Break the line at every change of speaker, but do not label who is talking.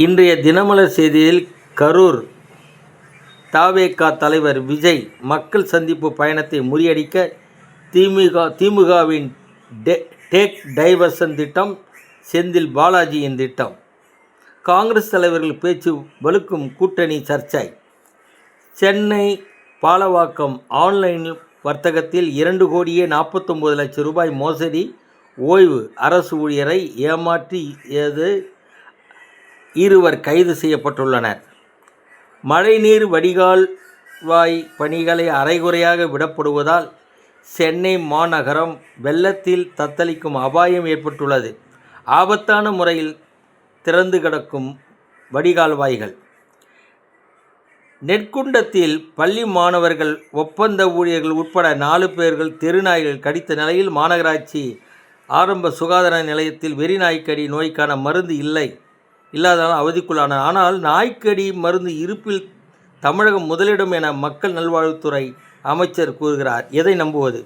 இன்றைய தினமலர் செய்தியில் கரூர் தவேக தலைவர் விஜய் மக்கள் சந்திப்பு பயணத்தை முறியடிக்க திமுகவின் டேக் டைவர்சன் திட்டம், செந்தில் பாலாஜியின் திட்டம், காங்கிரஸ் தலைவர்கள் பேச்சு வலுக்கும் கூட்டணி சர்ச்சை. சென்னை பாலவாக்கம் ஆன்லைன் வர்த்தகத்தில் 2,49,00,000 ரூபாய் மோசடி, ஓய்வு அரசு ஊழியரை ஏமாற்றியது 2 கைது செய்யப்பட்டுள்ளனர். மழைநீர் வடிகால்வாய் பணிகளை அரைகுறையாக விடப்படுவதால் சென்னை மாநகரம் வெள்ளத்தில் தத்தளிக்கும் அபாயம் ஏற்பட்டுள்ளது. ஆபத்தான முறையில் திறந்து கிடக்கும் வடிகால்வாய்கள். நெற்குண்டத்தில் பள்ளி மாணவர்கள், ஒப்பந்த ஊழியர்கள் உட்பட 4 பேர்கள் தெருநாய்கள் கடித்த நிலையில் மாநகராட்சி ஆரம்ப சுகாதார நிலையத்தில் வெறிநாய்க்கடி நோய்க்கான மருந்து இல்லாததால் அவதிக்குள்ளான. ஆனால் நாய்க்கடி மருந்து இருப்பில் தமிழகம் முதலிடம் என மக்கள் நல்வாழ்வுத்துறை அமைச்சர் கூறுகிறார். எதை நம்புவது?